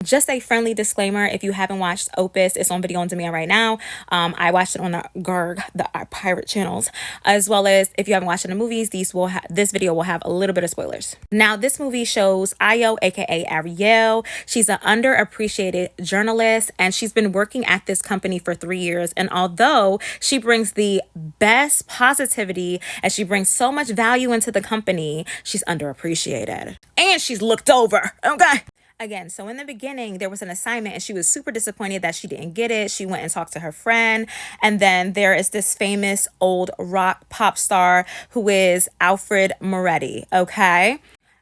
Just a friendly disclaimer, if you haven't watched Opus, it's on video on demand right now. I watched it on the GERG, the pirate channels, as well as if you haven't watched it in the movies, this video will have a little bit of spoilers. Now, this movie shows Ayo, aka Ariel. She's an underappreciated journalist, and she's been working at this company for 3 years. And although she brings the best positivity and she brings so much value into the company, she's underappreciated. And she's looked over, okay? Again, so in the beginning, there was an assignment and she was super disappointed that she didn't get it. She went and talked to her friend. And then there is this famous old rock pop star who is Alfred Moretti, okay?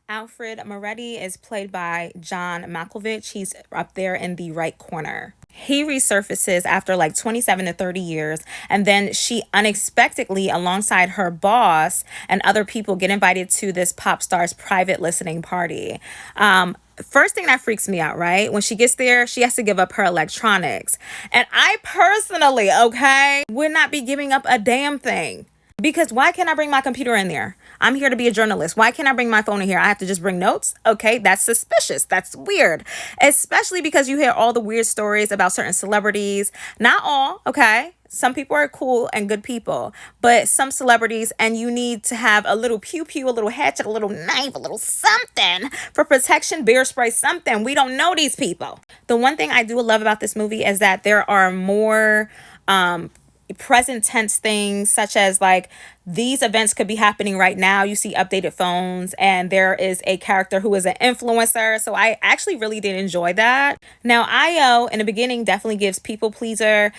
Alfred Moretti is played by John Malkovich. He's up there in the right corner. He resurfaces after like 27 to 30 years, and then she unexpectedly, alongside her boss and other people, get invited to this pop star's private listening party. First thing that freaks me out, right? When she gets there, she has to give up her electronics. And I personally, okay, would not be giving up a damn thing. Because why can't I bring my computer in there? I'm here to be a journalist. Why can't I bring my phone in here? I have to just bring notes? Okay, that's suspicious. That's weird. Especially because you hear all the weird stories about certain celebrities. Not all, okay? Some people are cool and good people, but some celebrities, and you need to have a little pew-pew, a little hatchet, a little knife, a little something for protection, bear spray, something. We don't know these people. The one thing I do love about this movie is that there are more present tense things, such as like these events could be happening right now. You see updated phones, and there is a character who is an influencer. So I actually really did enjoy that. Now, Ayo in the beginning definitely gives people pleaser.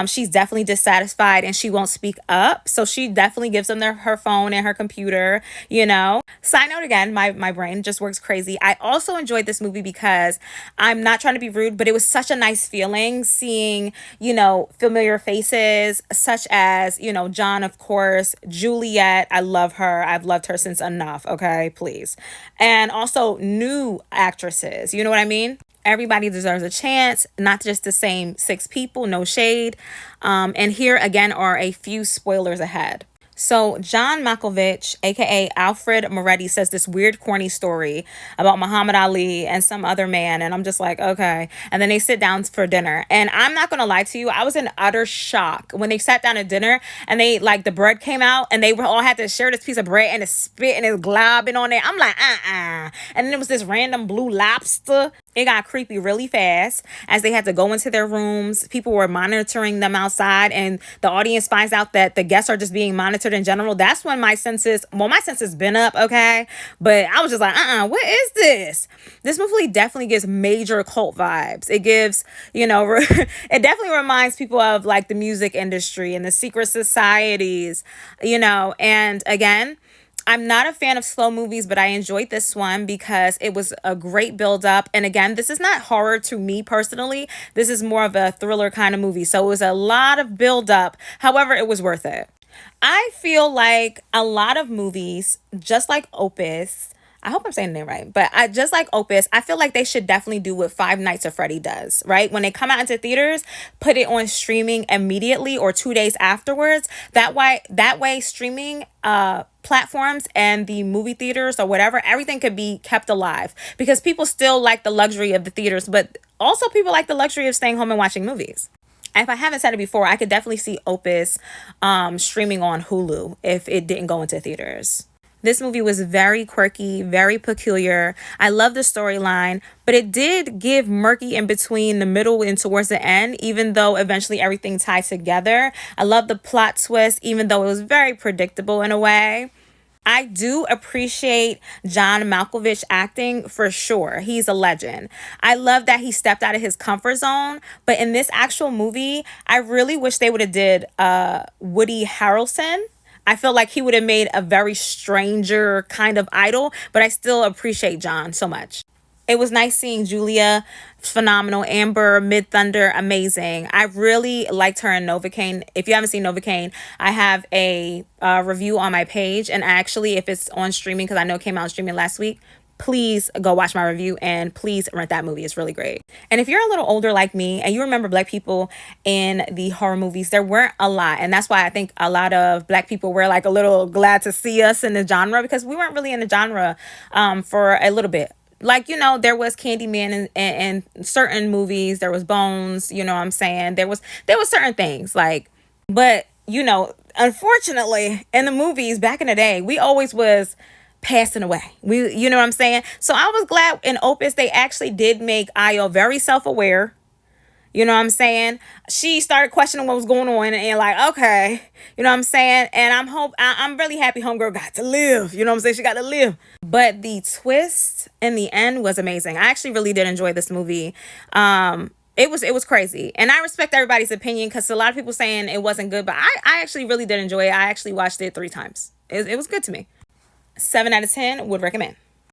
She's definitely dissatisfied and she won't speak up. So she definitely gives them her phone and her computer, you know. Side note again, my brain just works crazy. I also enjoyed this movie because I'm not trying to be rude, but it was such a nice feeling seeing, you know, familiar faces such as, you know, John, of course, Juliet. I love her. I've loved her since Enough. Okay, please. And also new actresses. You know what I mean? Everybody deserves a chance, not just the same 6 people, no shade. And here again are a few spoilers ahead. So John Malkovich, aka Alfred Moretti, says this weird corny story about Muhammad Ali and some other man, and I'm just like, okay. And then they sit down for dinner, and I'm not gonna lie to you, I was in utter shock when they sat down at dinner and they like the bread came out and they all had to share this piece of bread and it's spit and it's globbing on it. I'm like, and then it was this random blue lobster. It got creepy really fast as they had to go into their rooms. People were monitoring them outside, and the audience finds out that the guests are just being monitored in general. That's when my senses been up, okay? But I was just like, what is this? This movie definitely gives major cult vibes. It gives, you know, it definitely reminds people of like the music industry and the secret societies, you know, and again, I'm not a fan of slow movies, but I enjoyed this one because it was a great build up. And again, this is not horror to me personally. This is more of a thriller kind of movie. So it was a lot of build up. However, it was worth it. I feel like a lot of movies, just like Opus, I hope I'm saying the name right, but just like Opus, I feel like they should definitely do what Five Nights at Freddy does, right? When they come out into theaters, put it on streaming immediately or 2 days afterwards. That way streaming platforms and the movie theaters or whatever, everything could be kept alive because people still like the luxury of the theaters, but also people like the luxury of staying home and watching movies. If I haven't said it before, I could definitely see Opus streaming on Hulu if it didn't go into theaters. This movie was very quirky, very peculiar. I love the storyline, but it did give murky in between the middle and towards the end, even though eventually everything tied together. I love the plot twist, even though it was very predictable in a way. I do appreciate John Malkovich acting for sure. He's a legend. I love that he stepped out of his comfort zone. But in this actual movie, I really wish they would have did Woody Harrelson. I feel like he would have made a very stranger kind of idol, but I still appreciate John so much. It was nice seeing Julia, phenomenal. Amber, Mid-Thunder, amazing. I really liked her in Novocaine. If you haven't seen Novocaine, I have a review on my page. And actually, if it's on streaming, because I know it came out streaming last week, please go watch my review and please rent that movie. It's really great. And if you're a little older like me and you remember Black people in the horror movies, there weren't a lot. And that's why I think a lot of Black people were like a little glad to see us in the genre because we weren't really in the genre for a little bit. like, you know, there was Candyman in certain movies, there was Bones, you know what I'm saying? There was certain things like, but you know, unfortunately in the movies back in the day, we always was passing away. You know what I'm saying? So I was glad in Opus they actually did make Io very self-aware. You know what I'm saying? She started questioning what was going on and like, okay, you know what I'm saying? And I'm really happy homegirl got to live. You know what I'm saying? She got to live. But the twist in the end was amazing. I actually really did enjoy this movie. It was crazy. And I respect everybody's opinion because a lot of people saying it wasn't good, but I actually really did enjoy it. I actually watched it 3 times. It was good to me. 7 out of 10 would recommend.